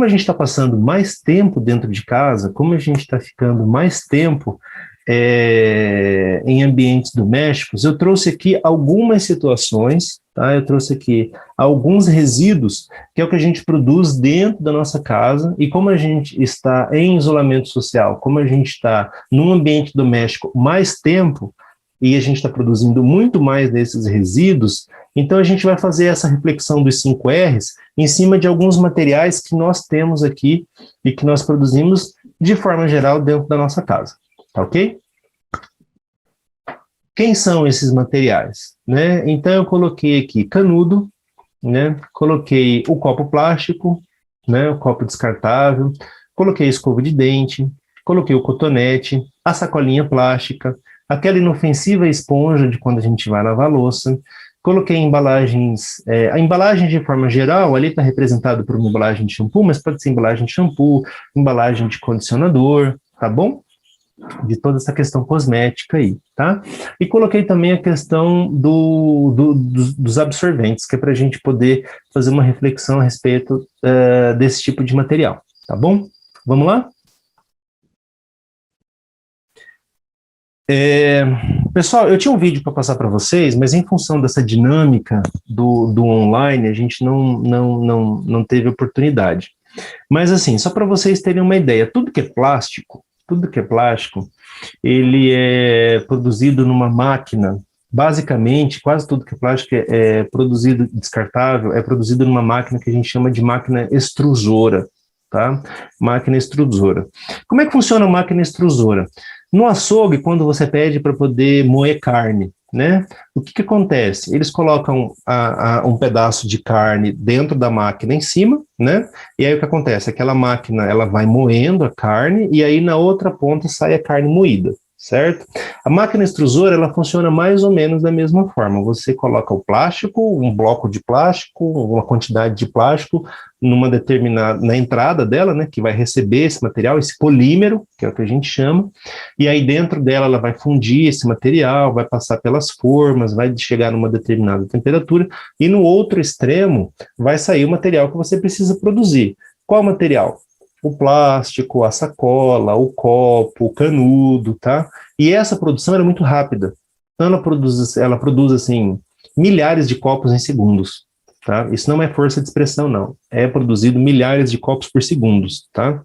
como a gente está passando mais tempo dentro de casa, como a gente está ficando mais tempo em ambientes domésticos, eu trouxe aqui algumas situações, tá? Eu trouxe aqui alguns resíduos, que é o que a gente produz dentro da nossa casa, e como a gente está em isolamento social, como a gente está num ambiente doméstico mais tempo, e a gente está produzindo muito mais desses resíduos, então a gente vai fazer essa reflexão dos 5 R's em cima de alguns materiais que nós temos aqui e que nós produzimos de forma geral dentro da nossa casa, tá ok? Quem são esses materiais? Né? Então eu coloquei aqui canudo, né? Coloquei o copo plástico, né? O copo descartável, coloquei a escova de dente, coloquei o cotonete, a sacolinha plástica, aquela inofensiva esponja de quando a gente vai lavar a louça, coloquei embalagens, a embalagem de forma geral, ali está representado por uma embalagem de shampoo, mas pode ser embalagem de shampoo, embalagem de condicionador, tá bom? De toda essa questão cosmética aí, tá? E coloquei também a questão dos absorventes, que é para a gente poder fazer uma reflexão a respeito desse tipo de material, tá bom? Vamos lá? Pessoal, eu tinha um vídeo para passar para vocês, mas em função dessa dinâmica do online, a gente não teve oportunidade. Mas assim, só para vocês terem uma ideia, tudo que é plástico, ele é produzido numa máquina, basicamente, quase tudo que é plástico é produzido descartável, é produzido numa máquina que a gente chama de máquina extrusora, tá? Máquina extrusora. Como é que funciona a máquina extrusora? No açougue, quando você pede para poder moer carne, né? O que acontece? Eles colocam um pedaço de carne dentro da máquina em cima, né? E aí o que acontece? Aquela máquina, ela vai moendo a carne e aí na outra ponta sai a carne moída, certo? A máquina extrusora, ela funciona mais ou menos da mesma forma. Você coloca o plástico, um bloco de plástico, uma quantidade de plástico numa determinada, na entrada dela, né, que vai receber esse material, esse polímero, que é o que a gente chama, e aí dentro dela ela vai fundir esse material, vai passar pelas formas, vai chegar numa determinada temperatura, e no outro extremo vai sair o material que você precisa produzir. Qual material? O plástico, a sacola, o copo, o canudo, tá? E essa produção é muito rápida. Então ela produz assim, milhares de copos em segundos, tá? Isso não é força de expressão, não. É produzido milhares de copos por segundo, tá?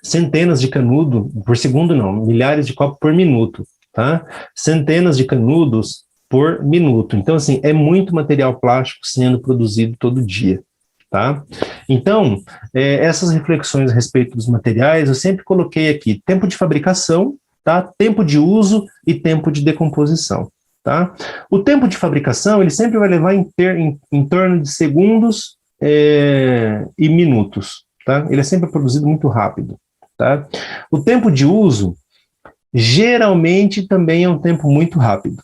Centenas de canudos, por segundo não, milhares de copos por minuto, tá? Centenas de canudos por minuto. Então, assim, é muito material plástico sendo produzido todo dia, tá? Então, essas reflexões a respeito dos materiais, eu sempre coloquei aqui tempo de fabricação, tá? Tempo de uso e tempo de decomposição, tá? O tempo de fabricação, ele sempre vai levar em torno de segundos e minutos, tá? Ele é sempre produzido muito rápido, tá? O tempo de uso, geralmente, também é um tempo muito rápido,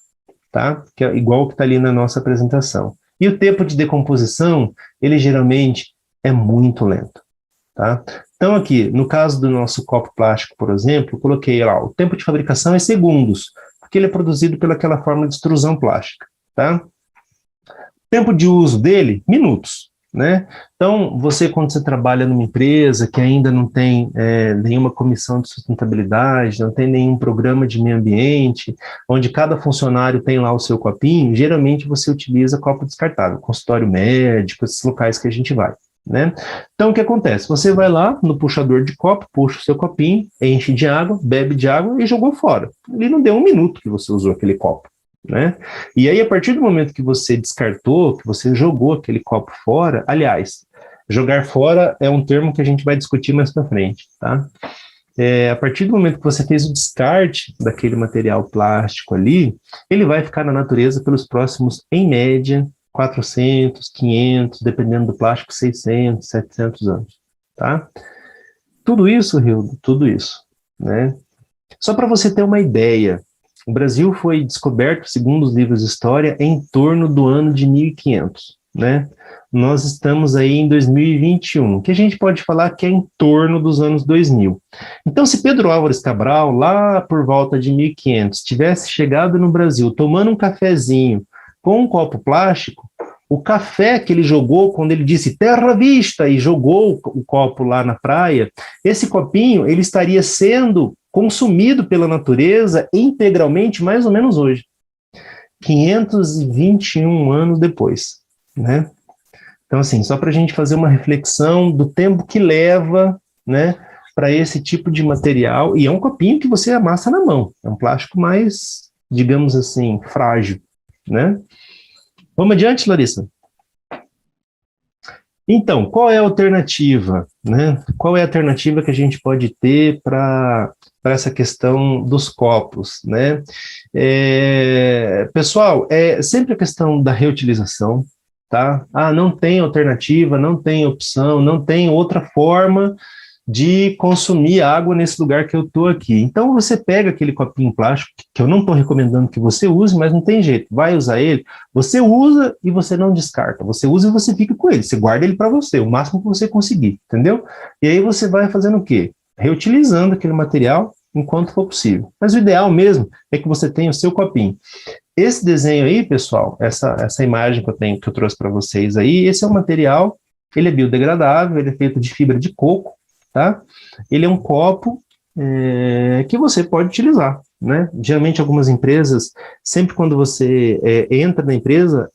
tá? Que é igual o que está ali na nossa apresentação. E o tempo de decomposição, ele geralmente é muito lento, tá? Então aqui, no caso do nosso copo plástico, por exemplo, eu coloquei lá, o tempo de fabricação é segundos, porque ele é produzido pelaquela forma de extrusão plástica, tá? Tempo de uso dele, minutos, né? Então, quando você trabalha numa empresa que ainda não tem nenhuma comissão de sustentabilidade, não tem nenhum programa de meio ambiente, onde cada funcionário tem lá o seu copinho, geralmente você utiliza copo descartável, consultório médico, esses locais que a gente vai, né? Então, o que acontece? Você vai lá no puxador de copo, puxa o seu copinho, enche de água, bebe de água e jogou fora. Ali não deu um minuto que você usou aquele copo, né? E aí, a partir do momento que você descartou, que você jogou aquele copo fora, aliás, jogar fora é um termo que a gente vai discutir mais para frente, tá? A partir do momento que você fez o descarte daquele material plástico ali, ele vai ficar na natureza pelos próximos, em média, 400, 500, dependendo do plástico, 600, 700 anos, tá? Tudo isso, Hildo, tudo isso, né? Só para você ter uma ideia, o Brasil foi descoberto, segundo os livros de história, em torno do ano de 1500, né? Nós estamos aí em 2021, que a gente pode falar que é em torno dos anos 2000. Então, se Pedro Álvares Cabral, lá por volta de 1500, tivesse chegado no Brasil tomando um cafezinho com um copo plástico, O café que ele jogou quando ele disse terra vista e jogou o copo lá na praia, esse copinho ele estaria sendo consumido pela natureza integralmente mais ou menos hoje, 521 anos depois, né? Então, assim, só para a gente fazer uma reflexão do tempo que leva, né, para esse tipo de material, e é um copinho que você amassa na mão, é um plástico mais, digamos assim, frágil, né? Vamos adiante, Larissa? Então, qual é a alternativa, né? Qual é a alternativa que a gente pode ter para essa questão dos copos, né? Pessoal, é sempre a questão da reutilização, tá? Ah, não tem alternativa, não tem opção, não tem outra forma de consumir água nesse lugar que eu estou aqui. Então, você pega aquele copinho plástico, que eu não estou recomendando que você use, mas não tem jeito, vai usar ele, você usa e você não descarta, você usa e você fica com ele, você guarda ele para você, o máximo que você conseguir, entendeu? E aí você vai fazendo o quê? Reutilizando aquele material enquanto for possível. Mas o ideal mesmo é que você tenha o seu copinho. Esse desenho aí, pessoal, essa imagem que eu trouxe para vocês aí, esse é um material, ele é biodegradável, ele é feito de fibra de coco, tá? Ele é um copo que você pode utilizar, né? Geralmente algumas empresas, sempre quando você entra na empresa,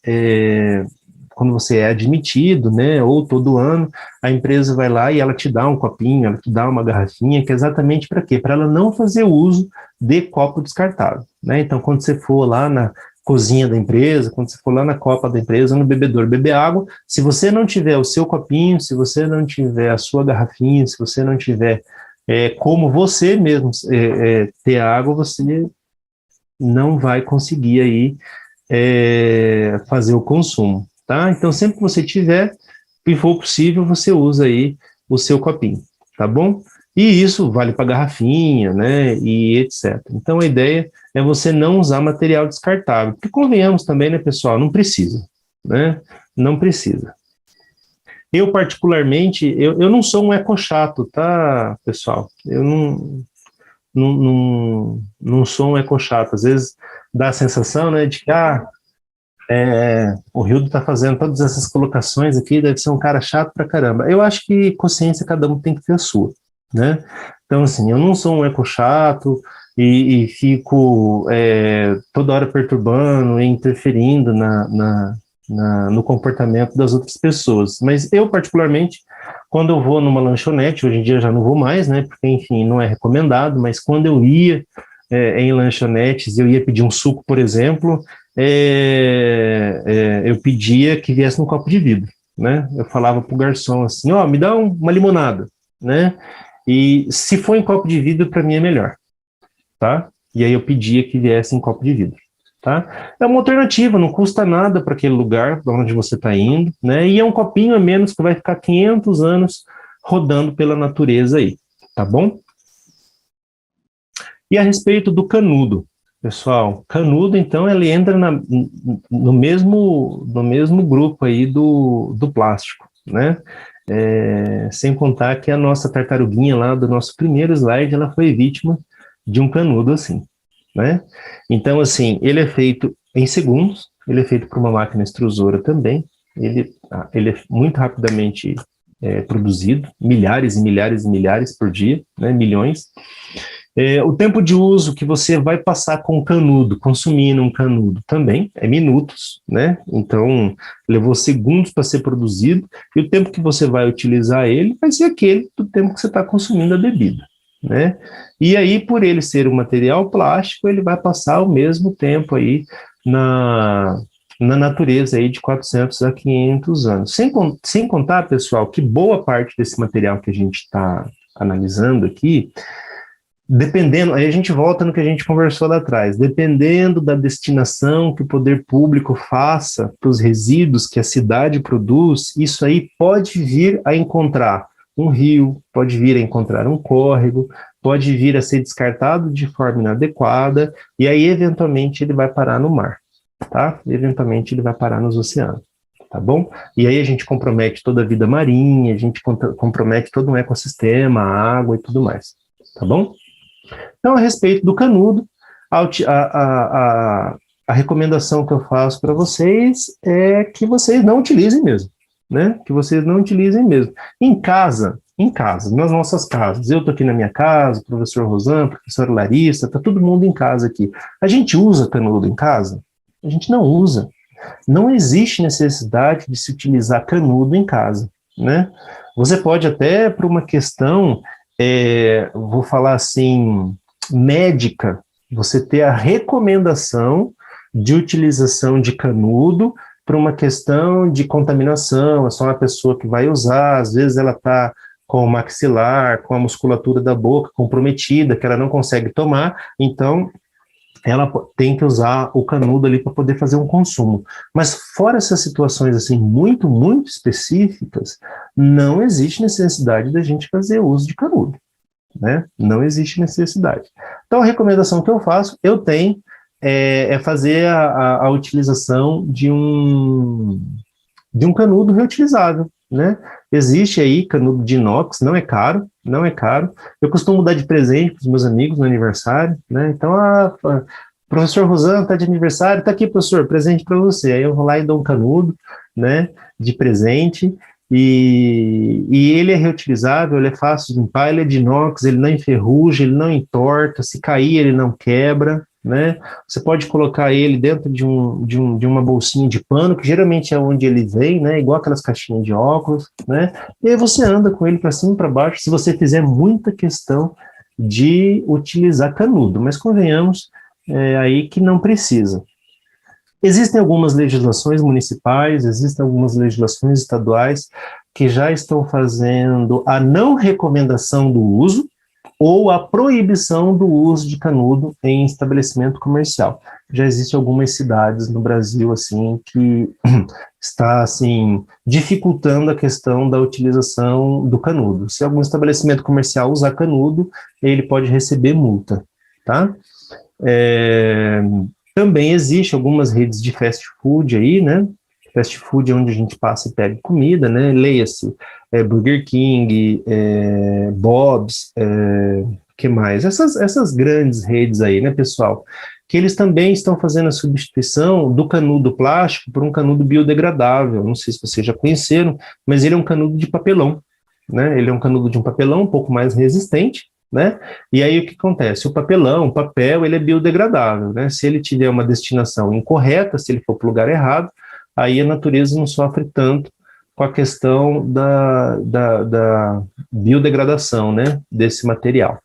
quando você é admitido, né, ou todo ano, a empresa vai lá e ela te dá um copinho, ela te dá uma garrafinha, que é exatamente para quê? Para ela não fazer uso de copo descartável, né? Então, quando você for lá na cozinha da empresa, quando você for lá na copa da empresa, no bebedouro beber água, se você não tiver o seu copinho, se você não tiver a sua garrafinha, se você não tiver como você mesmo ter água, você não vai conseguir aí fazer o consumo, tá? Então, sempre que você tiver, se for possível, você usa aí o seu copinho, tá bom? E isso vale para garrafinha, né, e etc. Então, a ideia é você não usar material descartável, porque convenhamos também, né, pessoal, não precisa, né, não precisa. Eu, particularmente, eu não sou um ecochato, tá, pessoal? Eu não sou um ecochato. Às vezes dá a sensação, né, de que, o Hildo está fazendo todas essas colocações aqui, deve ser um cara chato pra caramba. Eu acho que consciência cada um tem que ter a sua, né? Então, assim, eu não sou um eco-chato e fico toda hora perturbando e interferindo no comportamento das outras pessoas. Mas eu, particularmente, quando eu vou numa lanchonete, hoje em dia eu já não vou mais, né? Porque, enfim, não é recomendado, mas quando eu ia em lanchonetes, eu ia pedir um suco, por exemplo, eu pedia que viesse num copo de vidro, né? Eu falava pro garçom assim, me dá uma limonada, né? E se for em copo de vidro, para mim é melhor, tá? E aí eu pedia que viesse em copo de vidro, tá? É uma alternativa, não custa nada para aquele lugar onde você está indo, né? E é um copinho a menos que vai ficar 500 anos rodando pela natureza aí, tá bom? E a respeito do canudo, pessoal, canudo, então, ele entra no mesmo grupo aí do plástico, né? Sem contar que a nossa tartaruguinha lá do nosso primeiro slide, ela foi vítima de um canudo assim, né? Então, assim, ele é feito em segundos, ele é feito por uma máquina extrusora também, ele é muito rapidamente produzido, milhares e milhares e milhares por dia, né? Milhões. O tempo de uso que você vai passar com o canudo, consumindo um canudo também, é minutos, né? Então, levou segundos para ser produzido, e o tempo que você vai utilizar ele vai ser aquele do tempo que você está consumindo a bebida, né? E aí, por ele ser um material plástico, ele vai passar o mesmo tempo aí na natureza aí de 400 a 500 anos. Sem contar, pessoal, que boa parte desse material que a gente está analisando aqui, dependendo, aí a gente volta no que a gente conversou lá atrás, dependendo da destinação que o poder público faça para os resíduos que a cidade produz, isso aí pode vir a encontrar um rio, pode vir a encontrar um córrego, pode vir a ser descartado de forma inadequada, e aí eventualmente ele vai parar no mar, tá? Eventualmente ele vai parar nos oceanos, tá bom? E aí a gente compromete toda a vida marinha, a gente compromete todo um ecossistema, a água e tudo mais, tá bom? Então, a respeito do canudo, a a recomendação que eu faço para vocês é que vocês não utilizem mesmo, né? Que vocês não utilizem mesmo. Em casa, nas nossas casas, eu estou aqui na minha casa, o professor Rosan, a professora Larissa, está todo mundo em casa aqui. A gente usa canudo em casa? A gente não usa. Não existe necessidade de se utilizar canudo em casa, né? Você pode até, por uma questão, vou falar assim, médica, você ter a recomendação de utilização de canudo para uma questão de contaminação, é só uma pessoa que vai usar, às vezes ela está com o maxilar, com a musculatura da boca comprometida, que ela não consegue tomar, então ela tem que usar o canudo ali para poder fazer um consumo. Mas fora essas situações assim muito, muito específicas, não existe necessidade da gente fazer uso de canudo, né? Não existe necessidade. Então a recomendação que eu faço, é fazer a utilização de um canudo reutilizável, né? Existe aí canudo de inox, não é caro, não é caro. Eu costumo dar de presente para os meus amigos no aniversário, né? Então, professor Rosano está de aniversário, está aqui, professor, presente para você. Aí eu vou lá e dou um canudo, né, de presente, e ele é reutilizável, ele é fácil de limpar, ele é de inox, ele não enferruja, ele não entorta, se cair ele não quebra, né? Você pode colocar ele dentro de uma bolsinha de pano, que geralmente é onde ele vem, né? Igual aquelas caixinhas de óculos, né? E aí você anda com ele para cima e para baixo, se você fizer muita questão de utilizar canudo, mas convenhamos, aí que não precisa. Existem algumas legislações municipais, existem algumas legislações estaduais que já estão fazendo a não recomendação do uso ou a proibição do uso de canudo em estabelecimento comercial. Já existem algumas cidades no Brasil assim que está assim dificultando a questão da utilização do canudo. Se algum estabelecimento comercial usar canudo, ele pode receber multa, tá? Também existe algumas redes de fast food aí, né? Fast food é onde a gente passa e pega comida, né? Leia-se Burger King, Bob's, que mais? Essas grandes redes aí, né, pessoal? Que eles também estão fazendo a substituição do canudo plástico por um canudo biodegradável. Não sei se vocês já conheceram, mas ele é um canudo de papelão, né? Ele é um canudo de um papelão um pouco mais resistente, né? E aí o que acontece? O papel, ele é biodegradável, né? Se ele tiver uma destinação incorreta, se ele for para o lugar errado, aí a natureza não sofre tanto com a questão da biodegradação, né, desse material.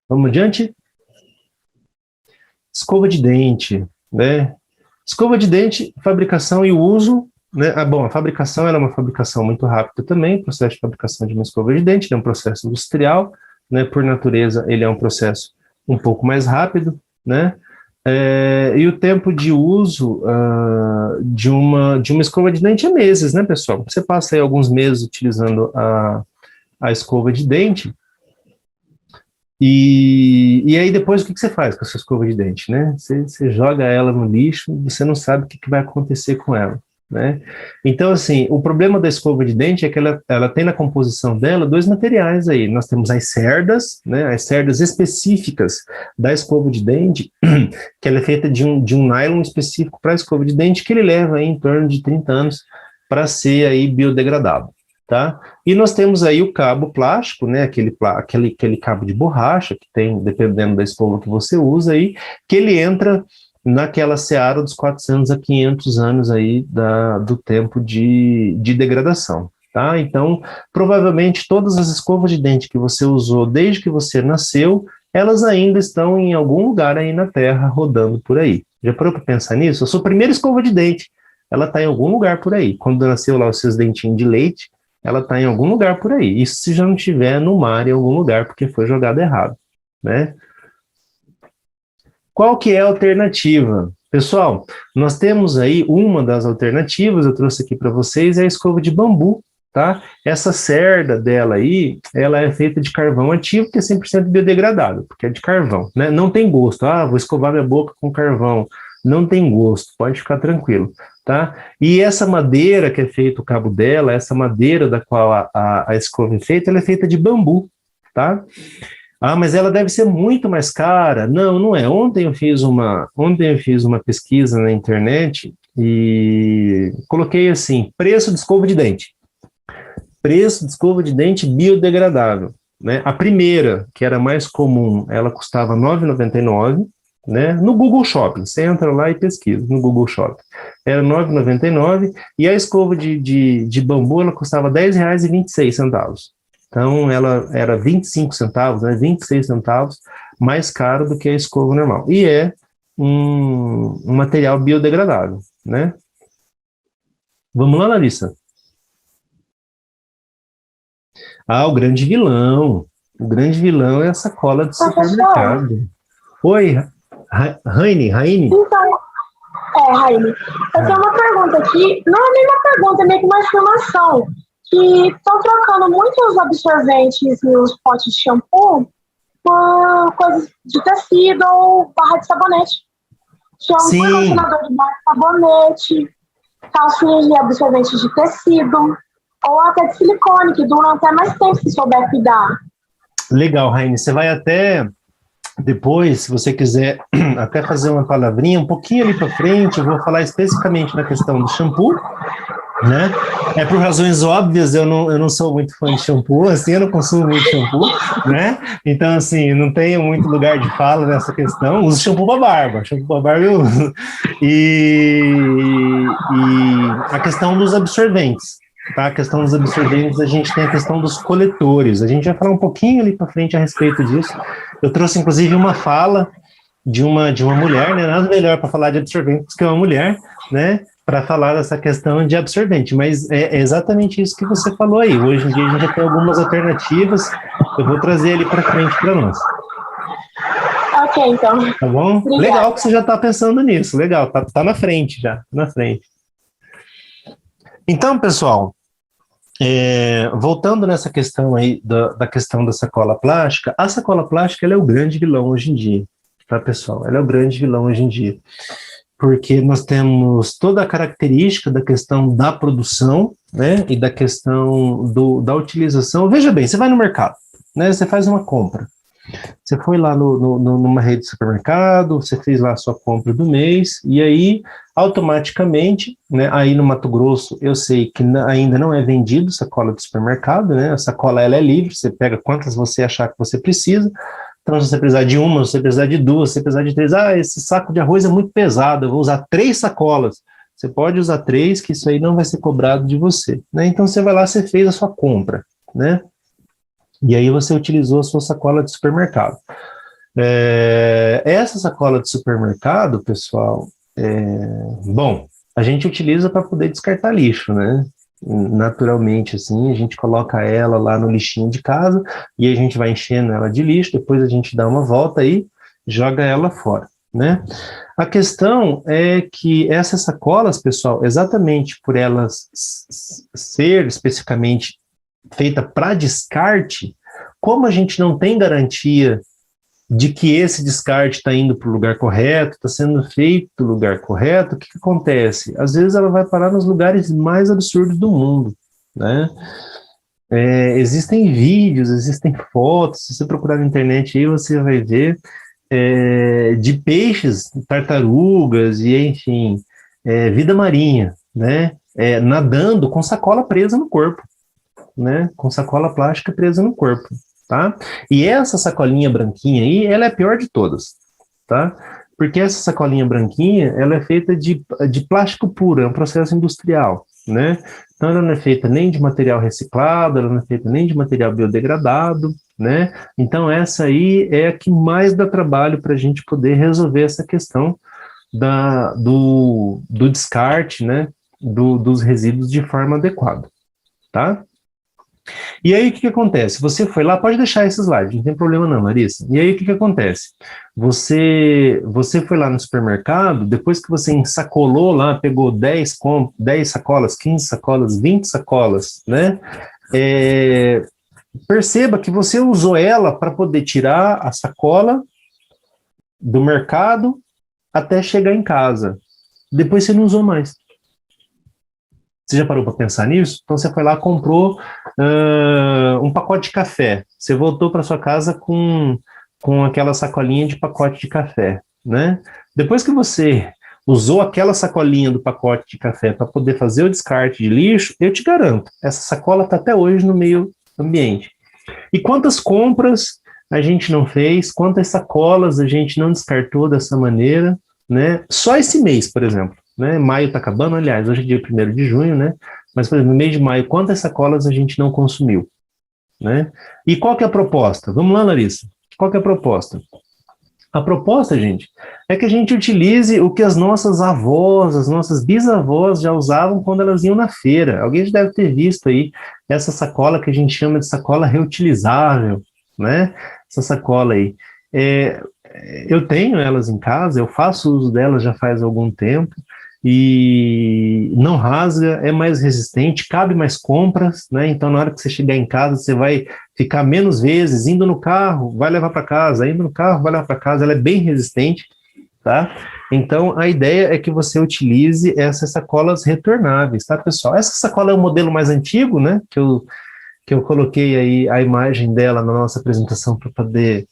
Vamos adiante? Escova de dente, né? Escova de dente, fabricação e uso, né? A fabricação ela é uma fabricação muito rápida também, o processo de fabricação de uma escova de dente é um processo industrial, né? Por natureza, ele é um processo um pouco mais rápido, né? E o tempo de uso de uma escova de dente é meses, né, pessoal? Você passa aí alguns meses utilizando a escova de dente, e aí depois o que você faz com a sua escova de dente, né? Você joga ela no lixo, você não sabe o que vai acontecer com ela, né? Então, assim, o problema da escova de dente é que ela tem na composição dela dois materiais aí. Nós temos as cerdas, né? As cerdas específicas da escova de dente, que ela é feita de um nylon específico para a escova de dente, que ele leva aí em torno de 30 anos para ser aí biodegradável, tá? E nós temos aí o cabo plástico, né? Aquele cabo de borracha que tem, dependendo da escova que você usa aí, que ele entra naquela seara dos 400 a 500 anos aí do tempo de degradação, tá? Então, provavelmente todas as escovas de dente que você usou desde que você nasceu, elas ainda estão em algum lugar aí na Terra, rodando por aí. Já parou para pensar nisso? A sua primeira escova de dente, ela está em algum lugar por aí. Quando nasceu lá os seus dentinhos de leite, ela está em algum lugar por aí. Isso se já não estiver no mar em algum lugar, porque foi jogado errado, né? Qual que é a alternativa? Pessoal, nós temos aí uma das alternativas, eu trouxe aqui para vocês, é a escova de bambu, tá? Essa cerda dela aí, ela é feita de carvão ativo, que é 100% biodegradável, porque é de carvão, né? Não tem gosto, vou escovar minha boca com carvão, não tem gosto, pode ficar tranquilo, tá? E essa madeira que é feito o cabo dela, essa madeira da qual a escova é feita, ela é feita de bambu, tá? Ah, mas ela deve ser muito mais cara. Não, não é. Ontem eu fiz uma pesquisa na internet e coloquei assim, preço de escova de dente. Preço de escova de dente biodegradável, né? A primeira, que era mais comum, ela custava R$ 9,99, né? No Google Shopping, você entra lá e pesquisa no Google Shopping. Era R$ 9,99 e a escova de bambu, ela custava R$ 10,26. Então, ela era 25 centavos, né? 26 centavos mais caro do que a escova normal. E é um material biodegradável, né? Vamos lá, Larissa. Ah, o grande vilão. O grande vilão é a sacola de Professor, supermercado. Oi, Raine? então, Raine, eu tenho uma pergunta aqui, não é nem uma pergunta, é meio que uma informação, que estão trocando muitos absorventes nos potes de shampoo por coisas de tecido ou barra de sabonete. Shampoo e Sim, condicionador de barra de sabonete, calcinhas de absorvente de tecido, ou até de silicone, que duram até mais tempo se souber cuidar. legal, Raine. Você vai até depois, se você quiser até fazer uma palavrinha um pouquinho ali para frente, eu vou falar especificamente na questão do shampoo, né? É por razões óbvias, eu não sou muito fã de shampoo, assim, eu não consumo muito shampoo, né? Então, assim, não tenho muito lugar de fala nessa questão. Uso shampoo para barba eu uso. E a questão dos absorventes, tá? A questão dos absorventes, a gente tem a questão dos coletores. A gente vai falar um pouquinho ali para frente a respeito disso. Eu trouxe, inclusive, uma fala de uma mulher, né? Nada melhor para falar de absorventes que uma mulher, né? Para falar dessa questão de absorvente, mas é exatamente isso que você falou aí. Hoje em dia a gente já tem algumas alternativas, eu vou trazer ali para frente para nós, Ok, então. tá bom? Legal que Obrigada. você já está pensando nisso, legal, tá na frente já, na frente. Então, pessoal, voltando nessa questão aí da questão da sacola plástica, a sacola plástica ela é o grande vilão hoje em dia, tá, pessoal? Ela é o grande vilão hoje em dia. Porque nós temos toda a característica da questão da produção, né, e da questão da utilização. Veja bem, você vai no mercado, né, você faz uma compra. Você foi lá numa rede de supermercado, você fez lá a sua compra do mês, e aí, automaticamente, né, aí no Mato Grosso, eu sei que ainda não é vendido sacola de supermercado, né, a sacola ela é livre, você pega quantas você achar que você precisa, então, se você precisar de uma, se você precisar de duas, se você precisar de três, esse saco de arroz é muito pesado, eu vou usar 3 sacolas. Você pode usar 3, que isso aí não vai ser cobrado de você, né? Então, você vai lá, você fez a sua compra, né? E aí você utilizou a sua sacola de supermercado. Essa sacola de supermercado, pessoal, bom, a gente utiliza para poder descartar lixo, né? Naturalmente, assim, a gente coloca ela lá no lixinho de casa e a gente vai enchendo ela de lixo, depois a gente dá uma volta e joga ela fora, né? A questão é que essas sacolas, pessoal, exatamente por elas ser especificamente feita para descarte, como a gente não tem garantia de que esse descarte está indo para o lugar correto, está sendo feito no lugar correto, o que, que acontece? Às vezes ela vai parar nos lugares mais absurdos do mundo, né? Existem vídeos, existem fotos, se você procurar na internet aí, você vai ver de peixes, tartarugas e, enfim, vida marinha, né? Nadando com sacola presa no corpo, né? Com sacola plástica presa no corpo, tá? E essa sacolinha branquinha aí, ela é a pior de todas, tá? Porque essa sacolinha branquinha, ela é feita de plástico puro, é um processo industrial, né? Então ela não é feita nem de material reciclado, ela não é feita nem de material biodegradado, né? Então essa aí é a que mais dá trabalho para a gente poder resolver essa questão do descarte, né? Dos resíduos de forma adequada, tá? E aí, o que que acontece? Você foi lá, pode deixar esse slide, não tem problema não, Larissa. E aí, o que que acontece? Você foi lá no supermercado, depois que você ensacolou lá, pegou 10 sacolas, 15 sacolas, 20 sacolas, né? É, perceba que você usou ela para poder tirar a sacola do mercado até chegar em casa. Depois você não usou mais. Você já parou para pensar nisso? Então você foi lá, comprou um pacote de café. Você voltou para sua casa com aquela sacolinha de pacote de café, né? Depois que você usou aquela sacolinha do pacote de café para poder fazer o descarte de lixo, eu te garanto, essa sacola está até hoje no meio ambiente. E quantas compras a gente não fez, quantas sacolas a gente não descartou dessa maneira, né? Só esse mês, por exemplo, né? Maio está acabando, aliás, hoje é dia 1º de junho, né? Mas, por exemplo, no mês de maio, quantas sacolas a gente não consumiu, né? E qual que é a proposta? Vamos lá, Larissa. Qual que é a proposta? A proposta, gente, é que a gente utilize o que as nossas avós, as nossas bisavós já usavam quando elas iam na feira. Alguém já deve ter visto aí essa sacola que a gente chama de sacola reutilizável, né? Essa sacola aí. Eu tenho elas em casa, eu faço uso delas já faz algum tempo, e não rasga, é mais resistente, cabe mais compras, né? Então, na hora que você chegar em casa, você vai ficar menos vezes indo no carro, vai levar para casa, indo no carro, vai levar para casa, ela é bem resistente, tá? Então, a ideia é que você utilize essas sacolas retornáveis, tá, pessoal? Essa sacola é o modelo mais antigo, né? Que eu coloquei aí a imagem dela na nossa apresentação para poder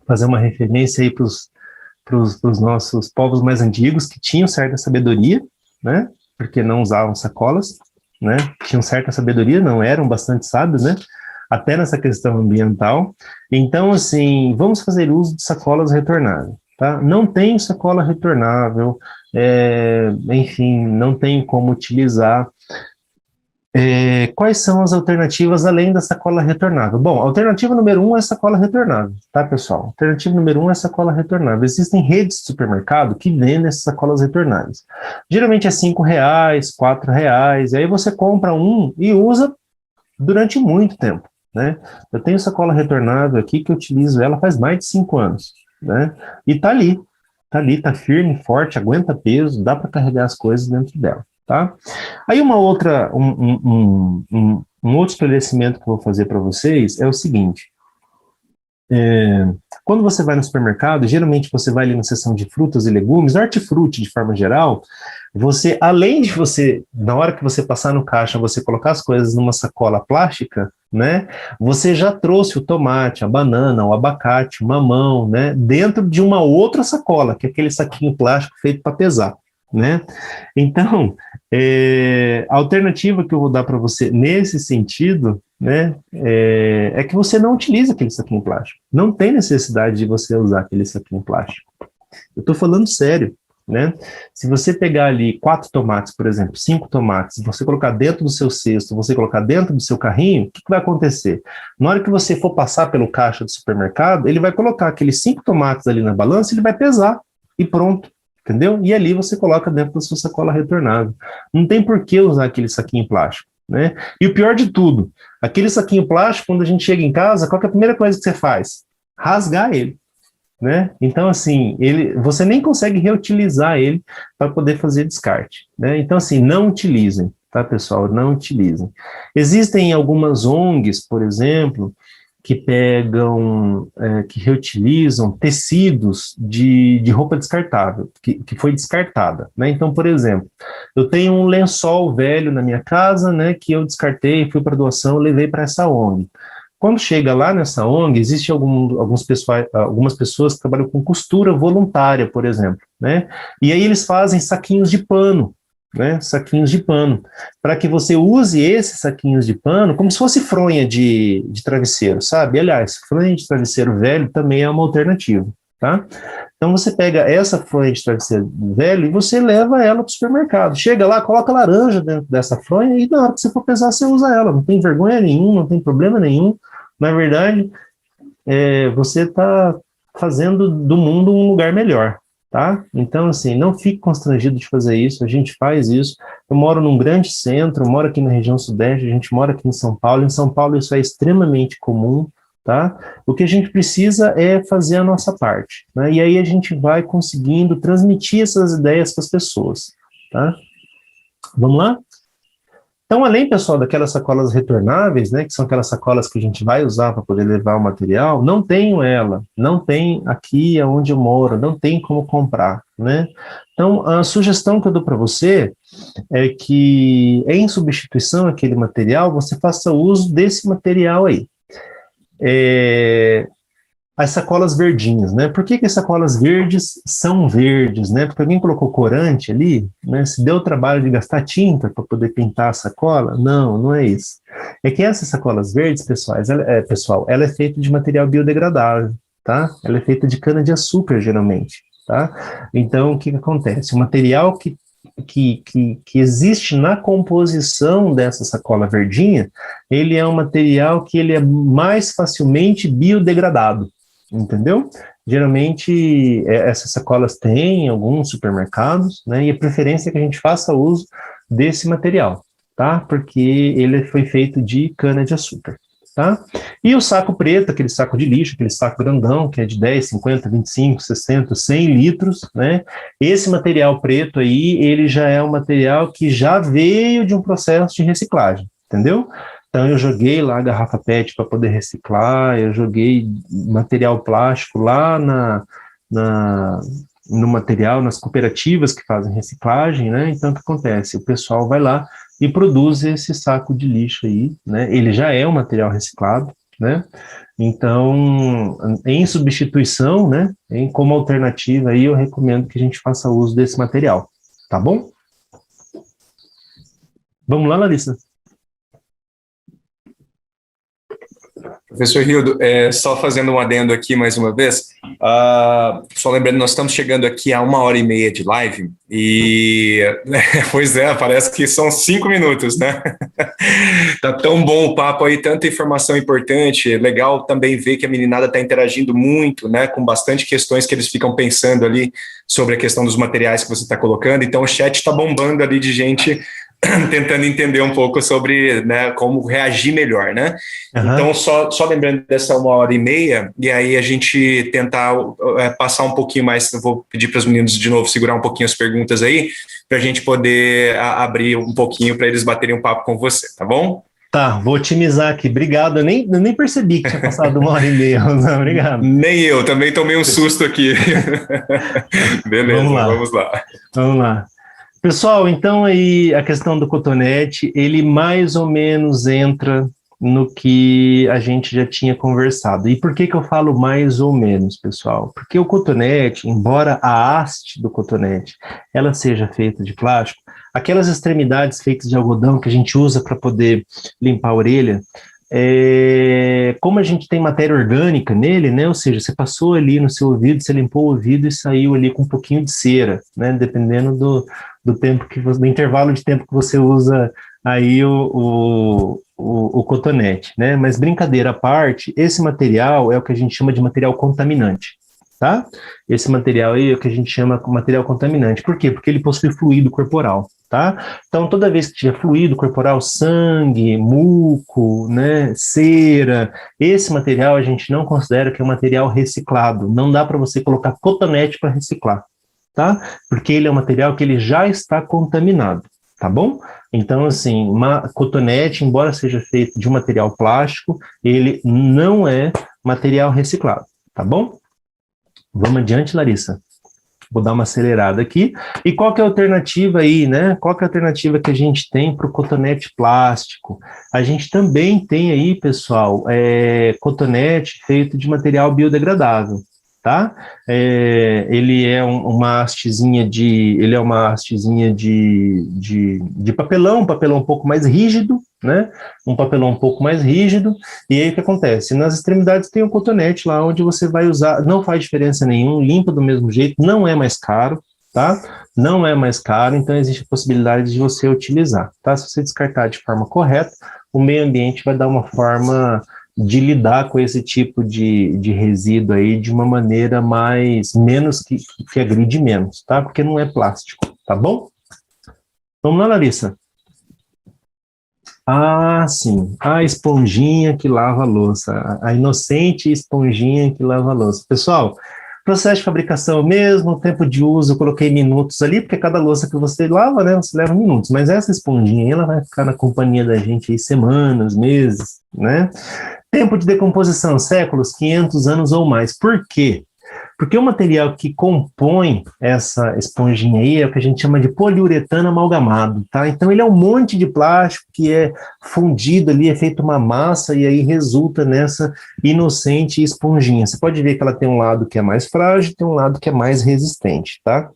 fazer uma referência aí para os nossos povos mais antigos, que tinham certa sabedoria, né, porque não usavam sacolas, né, tinham certa sabedoria, não eram bastante sábios, né, até nessa questão ambiental. Então, assim, vamos fazer uso de sacolas retornáveis, tá? Não tem sacola retornável, enfim, não tem como utilizar. Quais são as alternativas além da sacola retornável? Bom, a alternativa número 1 é sacola retornável, tá, pessoal? Alternativa número 1 é sacola retornável. Existem redes de supermercado que vendem essas sacolas retornáveis. Geralmente é R$5, R$4, e aí você compra um e usa durante muito tempo, né? Eu tenho sacola retornável aqui que eu utilizo ela faz mais de 5 anos, né? E tá ali, tá firme, forte, aguenta peso, dá para carregar as coisas dentro dela. Tá? Aí um outro esclarecimento que eu vou fazer para vocês é o seguinte, quando você vai no supermercado, geralmente você vai ali na seção de frutas e legumes, hortifruti de forma geral, você, além de você, na hora que você passar no caixa, você colocar as coisas numa sacola plástica, né, você já trouxe o tomate, a banana, o abacate, o mamão, né, dentro de uma outra sacola, que é aquele saquinho plástico feito para pesar, né? Então, a alternativa que eu vou dar para você nesse sentido, né, é que você não utilize aquele saquinho plástico. Não tem necessidade de você usar aquele saquinho plástico. Eu estou falando sério, né? Se você pegar ali 4 tomates, por exemplo, 5 tomates, você colocar dentro do seu cesto, você colocar dentro do seu carrinho, o que vai acontecer? Na hora que você for passar pelo caixa do supermercado, ele vai colocar aqueles 5 tomates ali na balança, ele vai pesar e pronto. Entendeu? E ali você coloca dentro da sua sacola retornável. Não tem por que usar aquele saquinho plástico, né? E o pior de tudo, aquele saquinho plástico, quando a gente chega em casa, qual que é a primeira coisa que você faz? Rasgar ele, né? Então, assim, você nem consegue reutilizar ele para poder fazer descarte, né? Então, assim, não utilizem, tá, pessoal? Não utilizem. Existem algumas ONGs, por exemplo, que pegam, que reutilizam tecidos de roupa descartável, que foi descartada, né? Então, por exemplo, eu tenho um lençol velho na minha casa, né, que eu descartei, fui para doação, levei para essa ONG. Quando chega lá nessa ONG, existe algumas pessoas que trabalham com costura voluntária, por exemplo, né? E aí eles fazem saquinhos de pano, né, saquinhos de pano, para que você use esses saquinhos de pano como se fosse fronha de travesseiro, sabe? Aliás, fronha de travesseiro velho também é uma alternativa, tá? Então você pega essa fronha de travesseiro velho e você leva ela para o supermercado. Chega lá, coloca laranja dentro dessa fronha e na hora que você for pesar, você usa ela. Não tem vergonha nenhuma, não tem problema nenhum. Na verdade, você está fazendo do mundo um lugar melhor. Tá? Então, assim, não fique constrangido de fazer isso, a gente faz isso. Eu moro num grande centro, eu moro aqui na região sudeste, a gente mora aqui em São Paulo isso é extremamente comum, tá? O que a gente precisa é fazer a nossa parte, né? E aí a gente vai conseguindo transmitir essas ideias para as pessoas, tá? Vamos lá? Então, além, pessoal, daquelas sacolas retornáveis, né, que são aquelas sacolas que a gente vai usar para poder levar o material, não tenho ela, não tem aqui onde eu moro, não tem como comprar, né? Então, a sugestão que eu dou para você é que, em substituição àquele material, você faça uso desse material aí. As sacolas verdinhas, né? Por que as sacolas verdes são verdes, né? Porque alguém colocou corante ali, né? Se deu o trabalho de gastar tinta para poder pintar a sacola? Não, não é isso. É que essas sacolas verdes, pessoal, ela é feita de material biodegradável, tá? Ela é feita de cana-de-açúcar, geralmente, tá? Então, o que acontece? O material que existe na composição dessa sacola verdinha, ele é um material que ele é mais facilmente biodegradado, entendeu? Geralmente, essas sacolas têm em alguns supermercados, né, e a preferência é que a gente faça uso desse material, tá? Porque ele foi feito de cana-de-açúcar, tá? E o saco preto, aquele saco de lixo, aquele saco grandão, que é de 10, 50, 25, 60, 100 litros, né? Esse material preto aí, ele já é um material que já veio de um processo de reciclagem, entendeu? Então, eu joguei lá a garrafa PET para poder reciclar, eu joguei material plástico lá no material, nas cooperativas que fazem reciclagem, né? Então, o que acontece? O pessoal vai lá e produz esse saco de lixo aí, né? Ele já é um material reciclado, né? Então, em substituição, né? Como alternativa aí, eu recomendo que a gente faça uso desse material, tá bom? Vamos lá, Larissa? Professor Hildo, só fazendo um adendo aqui mais uma vez, só lembrando, nós estamos chegando aqui a 1h30 de live e, pois é, parece que são 5 minutos, né? Tá tão bom o papo aí, tanta informação importante, legal também ver que a meninada está interagindo muito, né, com bastante questões que eles ficam pensando ali sobre a questão dos materiais que você está colocando, então o chat está bombando ali de gente tentando entender um pouco sobre, né, como reagir melhor, né? Uhum. Então, só lembrando dessa 1h30, e aí a gente tentar passar um pouquinho mais, eu vou pedir para os meninos de novo segurar um pouquinho as perguntas aí, para a gente poder abrir um pouquinho para eles baterem um papo com você, tá bom? Tá, vou otimizar aqui. Obrigado. Eu nem percebi que tinha passado 1h30. Não, obrigado. Nem eu, também tomei um susto aqui. Beleza, vamos lá. Vamos lá. Pessoal, então aí a questão do cotonete, ele mais ou menos entra no que a gente já tinha conversado. E por que eu falo mais ou menos, pessoal? Porque o cotonete, embora a haste do cotonete ela seja feita de plástico, aquelas extremidades feitas de algodão que a gente usa para poder limpar a orelha, como a gente tem matéria orgânica nele, né? Ou seja, você passou ali no seu ouvido, você limpou o ouvido e saiu ali com um pouquinho de cera, né? Dependendo do tempo do intervalo de tempo que você usa aí o cotonete, né? Mas brincadeira à parte, esse material é o que a gente chama de material contaminante, tá? Esse material aí é o que a gente chama de material contaminante. Por quê? Porque ele possui fluido corporal, tá? Então, toda vez que tiver fluido corporal, sangue, muco, né, cera, esse material a gente não considera que é um material reciclado. Não dá para você colocar cotonete para reciclar, tá? Porque ele é um material que ele já está contaminado, tá bom? Então, assim, cotonete, embora seja feito de um material plástico, ele não é material reciclado, tá bom? Vamos adiante, Larissa. Vou dar uma acelerada aqui. E qual que é a alternativa aí, né? Qual que é a alternativa que a gente tem para o cotonete plástico? A gente também tem aí, pessoal, cotonete feito de material biodegradável, tá? Ele é uma hastezinha de papelão, um papelão um pouco mais rígido, né? Um papelão um pouco mais rígido, e aí o que acontece? Nas extremidades tem um cotonete lá onde você vai usar, não faz diferença nenhuma, limpa do mesmo jeito, não é mais caro, tá? Não é mais caro, então existe a possibilidade de você utilizar, tá? Se você descartar de forma correta, o meio ambiente vai dar uma forma de lidar com esse tipo de resíduo aí de uma maneira menos que agride menos, tá? Porque não é plástico, tá bom? Vamos lá, Larissa. Ah, sim, a esponjinha que lava a louça, a inocente esponjinha que lava a louça. Pessoal, Processo de fabricação mesmo, tempo de uso, eu coloquei minutos ali, porque cada louça que você lava, né, você leva minutos, mas essa esponjinha aí, ela vai ficar na companhia da gente aí semanas, meses, né? Tempo de decomposição, séculos, 500 anos ou mais. Por quê? Porque o material que compõe essa esponjinha aí é o que a gente chama de poliuretano amalgamado, tá? Então ele é um monte de plástico que é fundido ali, é feito uma massa e aí resulta nessa inocente esponjinha. Você pode ver que ela tem um lado que é mais frágil, tem um lado que é mais resistente, tá?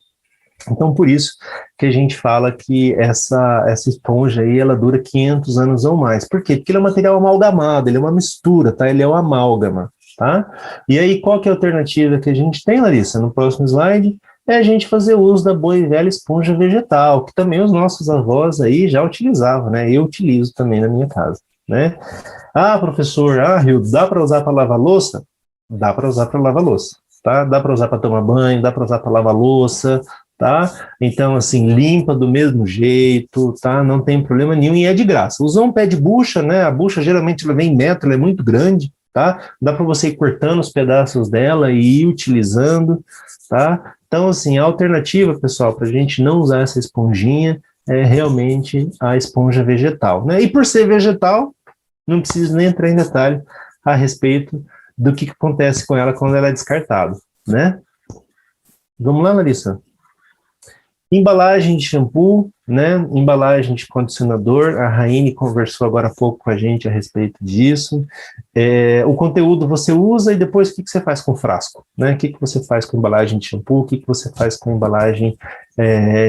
Então, por isso que a gente fala que essa esponja aí, ela dura 500 anos ou mais. Por quê? Porque ele é um material amalgamado, ele é uma mistura, tá? Ele é um amálgama, tá? E aí, qual que é a alternativa que a gente tem, Larissa? No próximo slide, é a gente fazer uso da boa e velha esponja vegetal, que também os nossos avós aí já utilizavam, né? Eu utilizo também na minha casa, né? Ah, professor, Rio, dá para usar para lavar louça? Dá para usar para lavar louça, tá? Dá para usar para tomar banho, dá para usar para lavar louça, tá? Então, assim, limpa do mesmo jeito, tá? Não tem problema nenhum e é de graça. Usou um pé de bucha, né? A bucha geralmente ela vem em metro, ela é muito grande, tá? Dá para você ir cortando os pedaços dela e ir utilizando, tá? Então, assim, a alternativa, pessoal, para a gente não usar essa esponjinha é realmente a esponja vegetal, né? E por ser vegetal, não preciso nem entrar em detalhe a respeito do que acontece com ela quando ela é descartada, né? Vamos lá, Larissa? Embalagem de shampoo, né? Embalagem de condicionador, a Raine conversou agora há pouco com a gente a respeito disso. O conteúdo você usa e depois o que você faz com o frasco, né? O que você faz com embalagem de shampoo, o que você faz com embalagem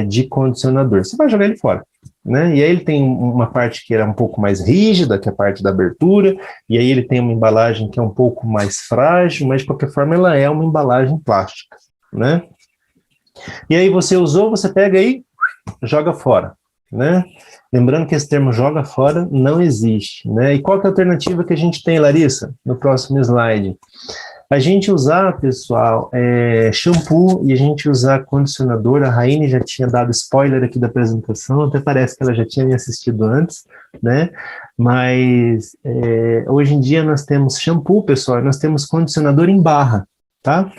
de condicionador? Você vai jogar ele fora, né? E aí ele tem uma parte que é um pouco mais rígida, que é a parte da abertura, e aí ele tem uma embalagem que é um pouco mais frágil, mas de qualquer forma ela é uma embalagem plástica, né? E aí você usou, você pega aí, joga fora, né? Lembrando que esse termo joga fora não existe, né? E qual que é a alternativa que a gente tem, Larissa? No próximo slide. A gente usar, pessoal, shampoo e a gente usar condicionador. A Raine já tinha dado spoiler aqui da apresentação, até parece que ela já tinha me assistido antes, né? Mas hoje em dia nós temos shampoo, pessoal, nós temos condicionador em barra, tá?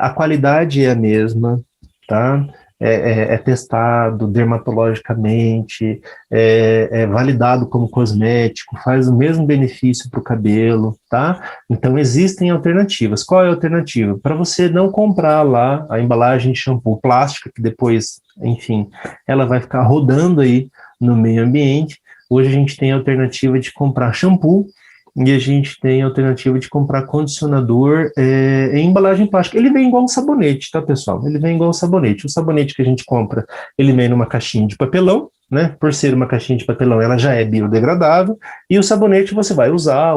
A qualidade é a mesma, tá? É testado dermatologicamente, é validado como cosmético, faz o mesmo benefício para o cabelo, tá? Então, existem alternativas. Qual é a alternativa? Para você não comprar lá a embalagem de shampoo plástica, que depois, enfim, ela vai ficar rodando aí no meio ambiente, hoje a gente tem a alternativa de comprar shampoo e a gente tem a alternativa de comprar condicionador em embalagem plástica. Ele vem igual um sabonete, tá, pessoal? Ele vem igual um sabonete. O sabonete que a gente compra, ele vem numa caixinha de papelão, né? Por ser uma caixinha de papelão, ela já é biodegradável, e o sabonete você vai usar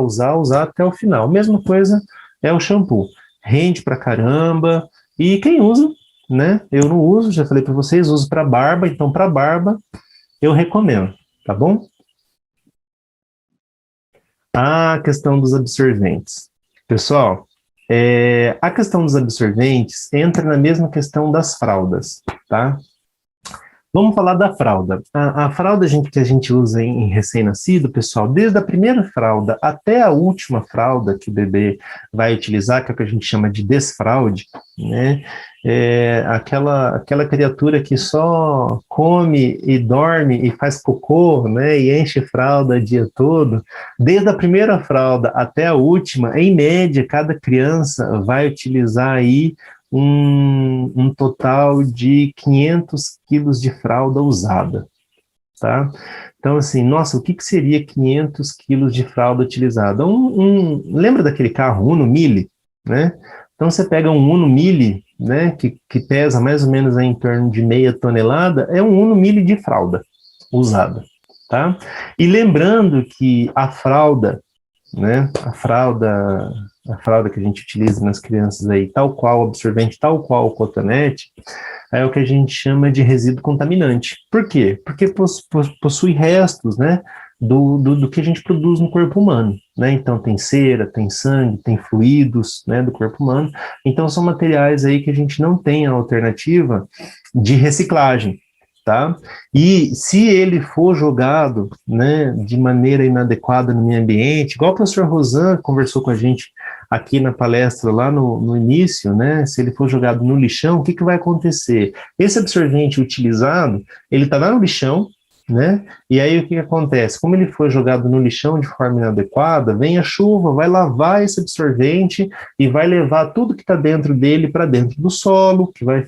até o final. Mesma coisa é o shampoo. Rende pra caramba, e quem usa, né? Eu não uso, já falei para vocês, uso para barba, então para barba eu recomendo, tá bom? A questão dos absorventes. Pessoal, a questão dos absorventes entra na mesma questão das fraldas, tá? Vamos falar da fralda. A fralda que a gente usa em recém-nascido, pessoal, desde a primeira fralda até a última fralda que o bebê vai utilizar, que é o que a gente chama de desfraude, né? Aquela criatura que só come e dorme e faz cocô, né? E enche fralda o dia todo. Desde a primeira fralda até a última, em média, cada criança vai utilizar aí um total de 500 quilos de fralda usada, tá? Então, assim, nossa, o que seria 500 quilos de fralda utilizada? Lembra daquele carro Uno Mille, né? Então, você pega um Uno Mille, né, que pesa mais ou menos aí em torno de meia tonelada, é um Uno Mille de fralda usada, tá? E lembrando que a fralda, né, a fralda que a gente utiliza nas crianças aí, tal qual o absorvente, tal qual o cotonete, é o que a gente chama de resíduo contaminante. Por quê? Porque possui restos, né, do que a gente produz no corpo humano, né? Então tem cera, tem sangue, tem fluidos, né, do corpo humano. Então são materiais aí que a gente não tem a alternativa de reciclagem, tá? E se ele for jogado, né, de maneira inadequada no meio ambiente, igual o professor Rosan conversou com a gente aqui na palestra, lá no início, né, se ele for jogado no lixão, o que vai acontecer? Esse absorvente utilizado, ele está lá no lixão, né? E aí o que acontece? Como ele foi jogado no lixão de forma inadequada, vem a chuva, vai lavar esse absorvente e vai levar tudo que está dentro dele para dentro do solo, que vai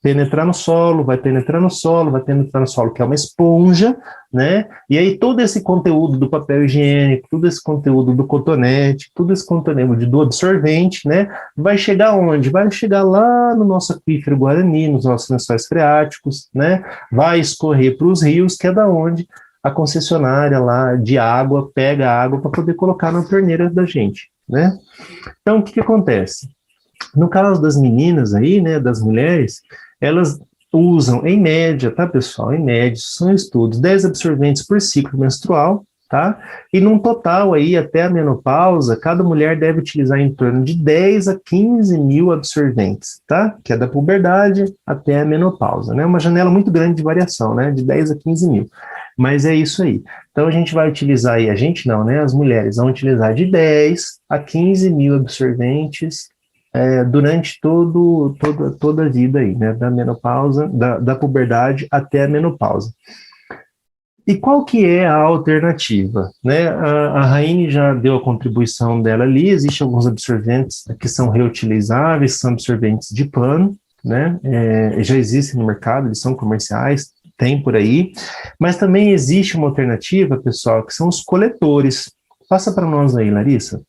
penetrar no solo, vai penetrar no solo, vai penetrar no solo, que é uma esponja, né? E aí todo esse conteúdo do papel higiênico, todo esse conteúdo do cotonete, todo esse conteúdo do absorvente, né? Vai chegar onde? Vai chegar lá no nosso aquífero Guarani, nos nossos lençóis freáticos, né? Vai escorrer para os rios, que é da onde a concessionária lá de água pega a água para poder colocar na torneira da gente, né? Então, o que acontece? No caso das meninas aí, né, das mulheres, elas usam, em média, tá, pessoal? Em média, são estudos, 10 absorventes por ciclo menstrual, tá? E num total aí, até a menopausa, cada mulher deve utilizar em torno de 10 a 15 mil absorventes, tá? Que é da puberdade até a menopausa, né? Uma janela muito grande de variação, né? De 10 a 15 mil. Mas é isso aí. Então, a gente vai utilizar aí, a gente não, né? As mulheres vão utilizar de 10 a 15 mil absorventes durante toda a vida aí, né, da menopausa, da puberdade até a menopausa. E qual que é a alternativa? Né? A Raine já deu a contribuição dela ali, existem alguns absorventes que são reutilizáveis, são absorventes de pano, né? Já existem no mercado, eles são comerciais, tem por aí, mas também existe uma alternativa, pessoal, que são os coletores. Passa para nós aí, Larissa.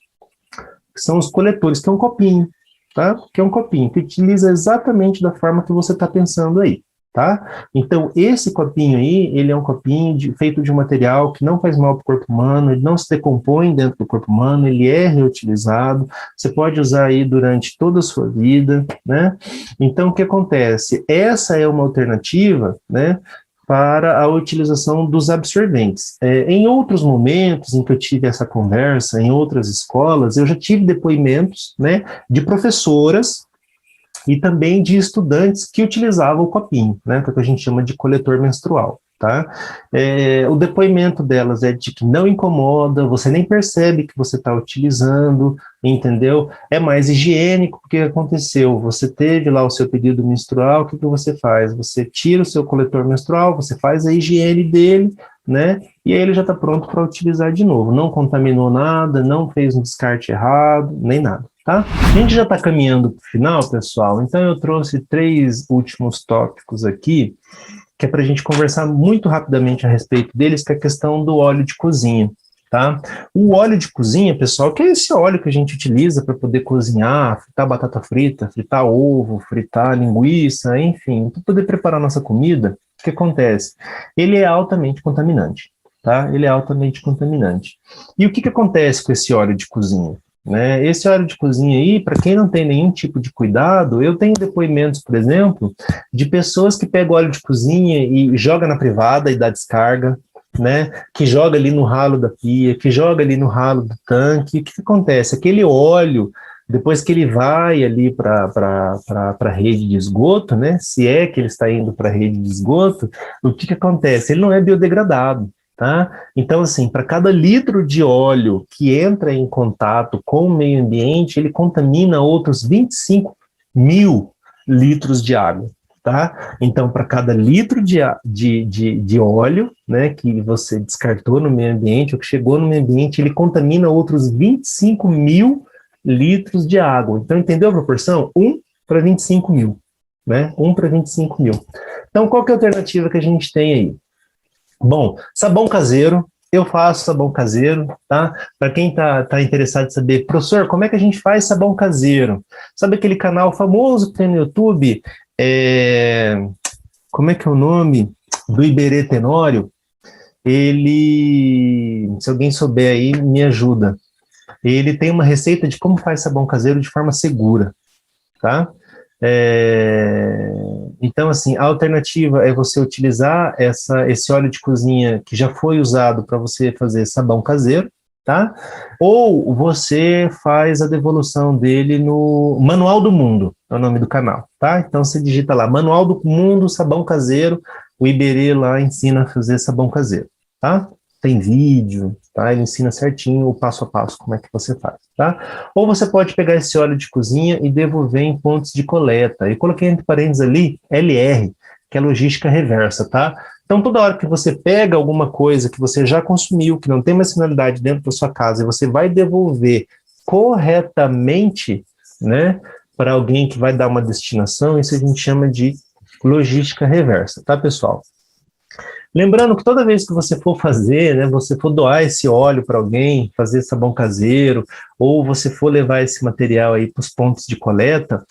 São os coletores, que é um copinho, tá? Que é um copinho, que utiliza exatamente da forma que você está pensando aí, tá? Então, esse copinho aí, ele é um copinho feito de um material que não faz mal para o corpo humano, ele não se decompõe dentro do corpo humano, ele é reutilizado, você pode usar aí durante toda a sua vida, né? Então, o que acontece? Essa é uma alternativa, né, para a utilização dos absorventes. Em outros momentos em que eu tive essa conversa, em outras escolas, eu já tive depoimentos, né, de professoras e também de estudantes que utilizavam o copinho, né, que a gente chama de coletor menstrual. Tá? O depoimento delas é de que não incomoda, você nem percebe que você está utilizando, entendeu? É mais higiênico, porque aconteceu, você teve lá o seu período menstrual, o que você faz? Você tira o seu coletor menstrual, você faz a higiene dele, né? E aí ele já está pronto para utilizar de novo, não contaminou nada, não fez um descarte errado, nem nada. Tá? A gente já está caminhando para o final, pessoal, então eu trouxe 3 últimos tópicos aqui, que é para a gente conversar muito rapidamente a respeito deles, que é a questão do óleo de cozinha, tá? O óleo de cozinha, pessoal, que é esse óleo que a gente utiliza para poder cozinhar, fritar batata frita, fritar ovo, fritar linguiça, enfim, para poder preparar nossa comida, o que acontece? Ele é altamente contaminante, tá? Ele é altamente contaminante. E o que acontece com esse óleo de cozinha? Né? Esse óleo de cozinha aí, para quem não tem nenhum tipo de cuidado, eu tenho depoimentos, por exemplo, de pessoas que pegam óleo de cozinha e joga na privada e dá descarga, né? Que joga ali no ralo da pia, que joga ali no ralo do tanque. O que acontece? Aquele óleo, depois que ele vai ali para a rede de esgoto, né? Se é que ele está indo para a rede de esgoto, o que acontece? Ele não é biodegradado. Tá? Então, assim, para cada litro de óleo que entra em contato com o meio ambiente, ele contamina outros 25 mil litros de água, tá? Então, para cada litro de óleo, né, que você descartou no meio ambiente, ou que chegou no meio ambiente, ele contamina outros 25 mil litros de água. Então, entendeu a proporção? 1 para 25 mil, né? 1 para 25 mil. Então, qual que é a alternativa que a gente tem aí? Bom, sabão caseiro, eu faço sabão caseiro, tá? Para quem tá interessado em saber, professor, como é que a gente faz sabão caseiro? Sabe aquele canal famoso que tem no YouTube? Como é que é o nome? Do Iberê Tenório? Ele, se alguém souber aí, me ajuda. Ele tem uma receita de como faz sabão caseiro de forma segura, tá? Então, assim, a alternativa é você utilizar esse óleo de cozinha que já foi usado para você fazer sabão caseiro, tá? Ou você faz a devolução dele no Manual do Mundo, é o nome do canal, tá? Então, você digita lá, Manual do Mundo, sabão caseiro, o Iberê lá ensina a fazer sabão caseiro, tá? Tem vídeo, tá? Ele ensina certinho o passo a passo, como é que você faz, tá? Ou você pode pegar esse óleo de cozinha e devolver em pontos de coleta. Eu coloquei entre parênteses ali, LR, que é logística reversa, tá? Então, toda hora que você pega alguma coisa que você já consumiu, que não tem mais finalidade dentro da sua casa, e você vai devolver corretamente, né, para alguém que vai dar uma destinação, isso a gente chama de logística reversa, tá, pessoal? Lembrando que toda vez que você for fazer, né, você for doar esse óleo para alguém, fazer sabão caseiro, ou você for levar esse material aí para os pontos de coleta,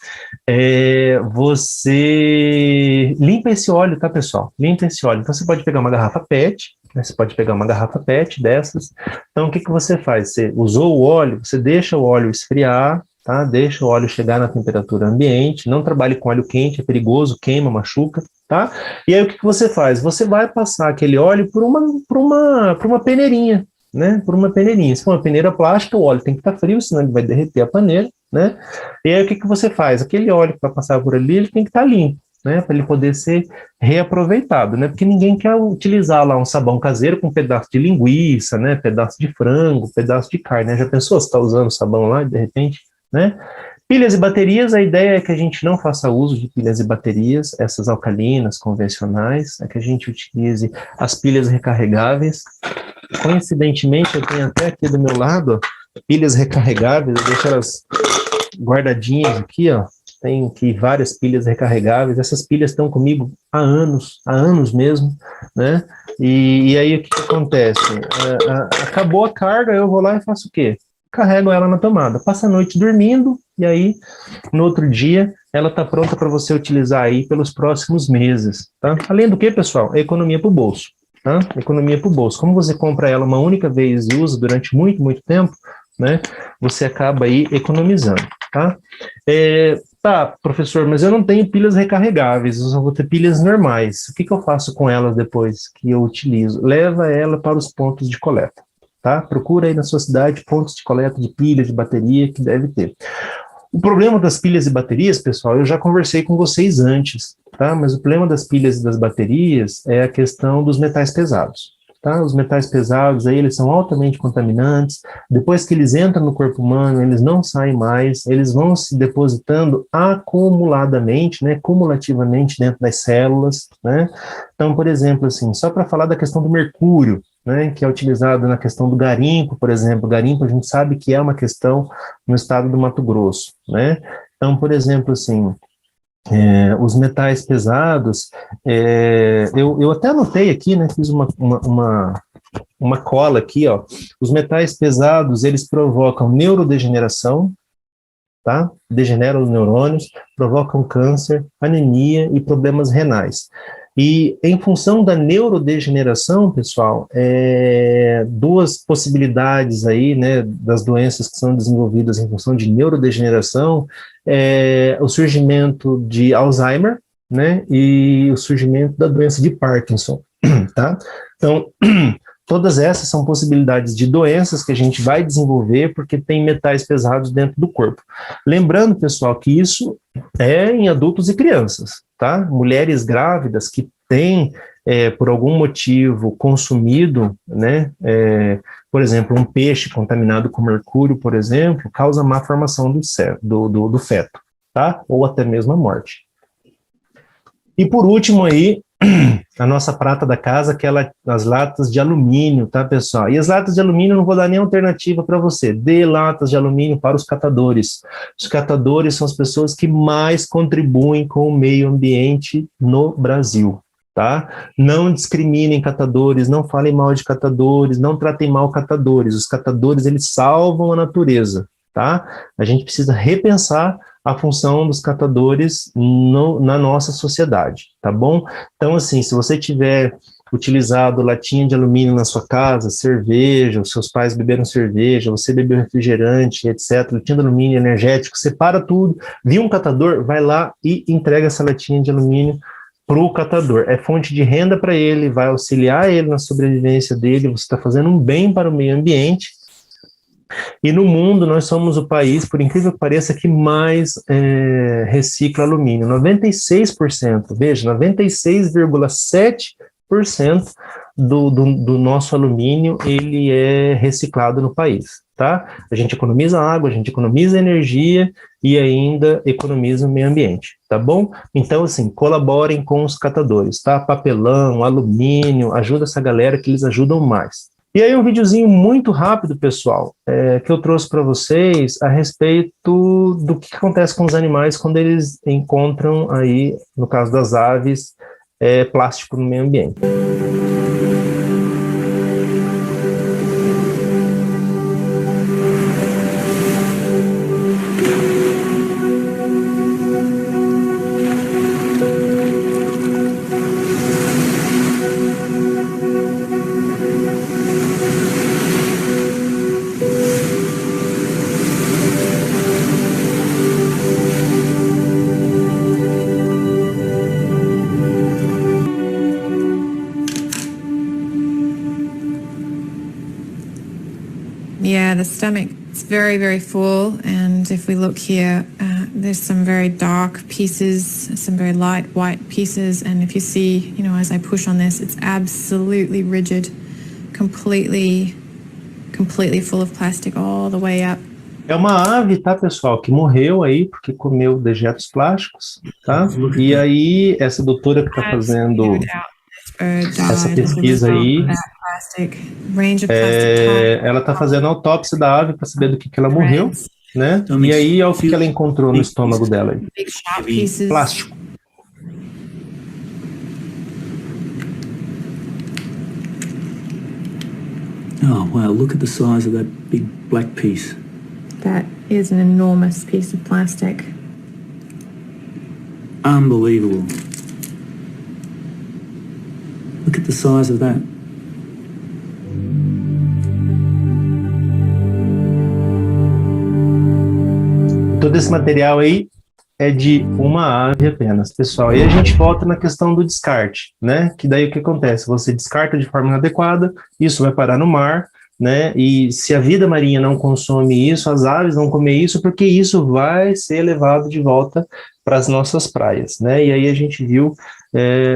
você limpa esse óleo, tá, pessoal? Limpa esse óleo. Então, você pode pegar uma garrafa PET, né, você pode pegar uma garrafa PET dessas. Então, o que você faz? Você usou o óleo, você deixa o óleo esfriar, tá? Deixa o óleo chegar na temperatura ambiente, não trabalhe com óleo quente, é perigoso, queima, machuca, tá? E aí o que você faz? Você vai passar aquele óleo por uma peneirinha, né? Por uma peneirinha. Se for uma peneira plástica, o óleo tem que estar frio, senão ele vai derreter a paneira, né? E aí o que você faz? Aquele óleo que vai passar por ali, ele tem que estar limpo, né? Para ele poder ser reaproveitado, né? Porque ninguém quer utilizar lá um sabão caseiro com um pedaço de linguiça, né? Pedaço de frango, pedaço de carne, né? Já pensou se está usando sabão lá e de repente, né? Pilhas e baterias, a ideia é que a gente não faça uso de pilhas e baterias, essas alcalinas convencionais, é que a gente utilize as pilhas recarregáveis. Coincidentemente, eu tenho até aqui do meu lado, ó, pilhas recarregáveis, eu deixo elas guardadinhas aqui, ó. Tem aqui várias pilhas recarregáveis, essas pilhas estão comigo há anos mesmo, né? E aí o que acontece? Acabou a carga, eu vou lá e faço o quê? Carrego ela na tomada, passa a noite dormindo, e aí, no outro dia, ela está pronta para você utilizar aí pelos próximos meses, tá? Além do que, pessoal, é economia para o bolso, tá? Economia para o bolso. Como você compra ela uma única vez e usa durante muito tempo, né, você acaba aí economizando, tá? Tá, professor, mas eu não tenho pilhas recarregáveis, eu só vou ter pilhas normais. O que eu faço com elas depois que eu utilizo? Leva ela para os pontos de coleta. Tá? Procura aí na sua cidade pontos de coleta de pilha, de bateria, que deve ter. O problema das pilhas e baterias, pessoal, eu já conversei com vocês antes, tá? Mas o problema das pilhas e das baterias é a questão dos metais pesados, tá? Os metais pesados aí, eles são altamente contaminantes, depois que eles entram no corpo humano, eles não saem mais, eles vão se depositando acumuladamente, né, cumulativamente dentro das células, né? Então, por exemplo, assim, só para falar da questão do mercúrio, né, que é utilizado na questão do garimpo, por exemplo. O garimpo a gente sabe que é uma questão no estado do Mato Grosso, né? Então, por exemplo, assim, os metais pesados, eu até anotei aqui, né, fiz uma cola aqui, ó. Os metais pesados, eles provocam neurodegeneração, tá? Degeneram os neurônios, provocam câncer, anemia e problemas renais. E em função da neurodegeneração, pessoal, duas possibilidades aí, né, das doenças que são desenvolvidas em função de neurodegeneração, o surgimento de Alzheimer, né, e o surgimento da doença de Parkinson, tá? Então, todas essas são possibilidades de doenças que a gente vai desenvolver porque tem metais pesados dentro do corpo. Lembrando, pessoal, que isso é em adultos e crianças, tá? Mulheres grávidas que têm, por algum motivo, consumido, né, por exemplo, um peixe contaminado com mercúrio, por exemplo, causa má formação do feto, tá? Ou até mesmo a morte. E por último aí, a nossa prata da casa, que é as latas de alumínio, tá, pessoal? E as latas de alumínio, não vou dar nem alternativa para você. Dê latas de alumínio para os catadores. Os catadores são as pessoas que mais contribuem com o meio ambiente no Brasil, tá? Não discriminem catadores, não falem mal de catadores, não tratem mal catadores. Os catadores, eles salvam a natureza, tá? A gente precisa repensar a função dos catadores na nossa sociedade, tá bom? Então, assim, se você tiver utilizado latinha de alumínio na sua casa, cerveja, os seus pais beberam cerveja, você bebeu refrigerante, etc., latinha de alumínio, energético, separa tudo, viu um catador, vai lá e entrega essa latinha de alumínio para o catador. É fonte de renda para ele, vai auxiliar ele na sobrevivência dele, você está fazendo um bem para o meio ambiente. E no mundo, nós somos o país, por incrível que pareça, que mais recicla alumínio. 96%, veja, 96,7% do nosso alumínio, ele é reciclado no país, tá? A gente economiza água, a gente economiza energia e ainda economiza o meio ambiente, tá bom? Então, assim, colaborem com os catadores, tá? Papelão, alumínio, ajuda essa galera que eles ajudam mais. E aí um videozinho muito rápido, pessoal, que eu trouxe para vocês a respeito do que acontece com os animais quando eles encontram aí, no caso das aves, plástico no meio ambiente. Yeah, the stomach is very, very full, and if we look here, there's some very dark pieces, some very light white pieces, and if you see, as I push on this, it's absolutely rigid, completely full of plastic all the way up. É uma ave, tá, pessoal, que morreu aí porque comeu dejetos plásticos, tá? E aí, essa doutora que está fazendo essa pesquisa aí, ela está fazendo a autópsia da ave para saber do que ela morreu, né? E aí, é o que ela encontrou no estômago dela aí. Plástico. Oh, wow, look at the size of that big black piece. That is an enormous piece of plastic. Unbelievable. Look at the size of that. Todo esse material aí é de uma ave apenas, pessoal. E a gente volta na questão do descarte, né? Que daí o que acontece? Você descarta de forma inadequada, isso vai parar no mar, né? E se a vida marinha não consome isso, as aves vão comer isso, porque isso vai ser levado de volta para as nossas praias, né? E aí a gente viu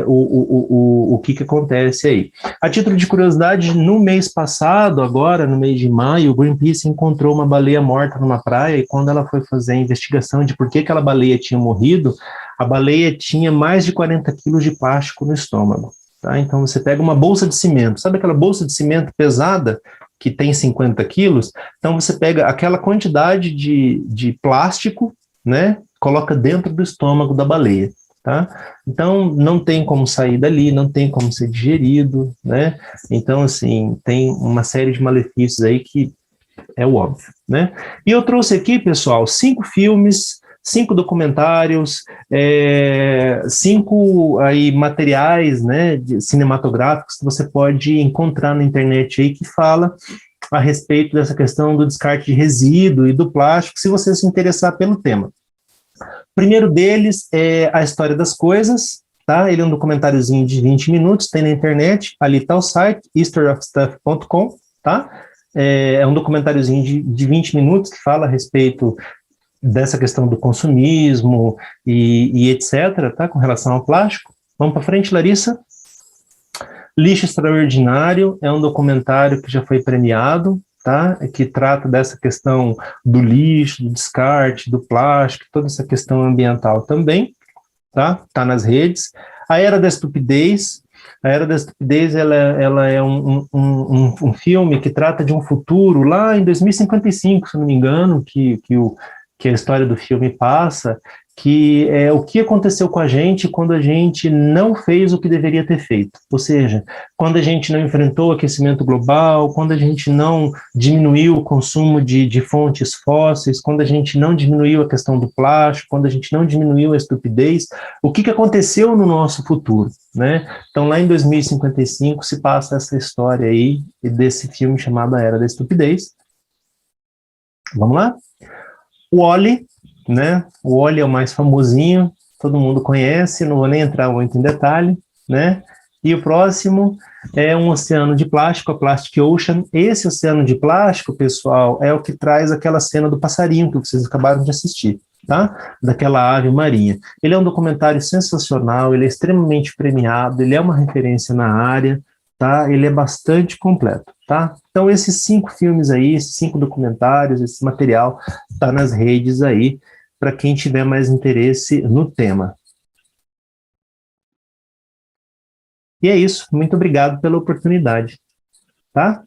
o que acontece aí. A título de curiosidade, no mês passado, agora, no mês de maio, o Greenpeace encontrou uma baleia morta numa praia, e quando ela foi fazer a investigação de por que aquela baleia tinha morrido, a baleia tinha mais de 40 quilos de plástico no estômago. Tá? Então você pega uma bolsa de cimento, sabe aquela bolsa de cimento pesada, que tem 50 quilos? Então você pega aquela quantidade de plástico, né, coloca dentro do estômago da baleia. Tá? Então, não tem como sair dali, não tem como ser digerido, né? Então, assim, tem uma série de malefícios aí que é o óbvio, né? E eu trouxe aqui, pessoal, 5 filmes, 5 documentários, 5 aí materiais, né, cinematográficos que você pode encontrar na internet aí que fala a respeito dessa questão do descarte de resíduo e do plástico, se você se interessar pelo tema. O primeiro deles é A História das Coisas, tá? Ele é um documentáriozinho de 20 minutos, tem na internet, ali está o site, historyofstuff.com, tá? É um documentáriozinho de 20 minutos que fala a respeito dessa questão do consumismo e etc., tá? Com relação ao plástico. Vamos para frente, Larissa. Lixo Extraordinário é um documentário que já foi premiado, tá? Que trata dessa questão do lixo, do descarte, do plástico, toda essa questão ambiental também, tá? Tá nas redes. A Era da Estupidez. A Era da Estupidez, ela é um filme que trata de um futuro lá em 2055, se não me engano, que a história do filme passa, que é o que aconteceu com a gente quando a gente não fez o que deveria ter feito. Ou seja, quando a gente não enfrentou o aquecimento global, quando a gente não diminuiu o consumo de fontes fósseis, quando a gente não diminuiu a questão do plástico, quando a gente não diminuiu a estupidez, o que aconteceu no nosso futuro, né? Então, lá em 2055 se passa essa história aí desse filme chamado A Era da Estupidez. Vamos lá? O Wall-E, né? O Wall-E é o mais famosinho, todo mundo conhece, não vou nem entrar muito em detalhe, né? E o próximo é um oceano de plástico, a Plastic Ocean. Esse oceano de plástico, pessoal, é o que traz aquela cena do passarinho que vocês acabaram de assistir, tá? Daquela ave marinha. Ele é um documentário sensacional, ele é extremamente premiado, ele é uma referência na área, tá? Ele é bastante completo, tá? Então, esses 5 filmes aí, esses 5 documentários, esse material tá nas redes aí, para quem tiver mais interesse no tema. E é isso, muito obrigado pela oportunidade, tá?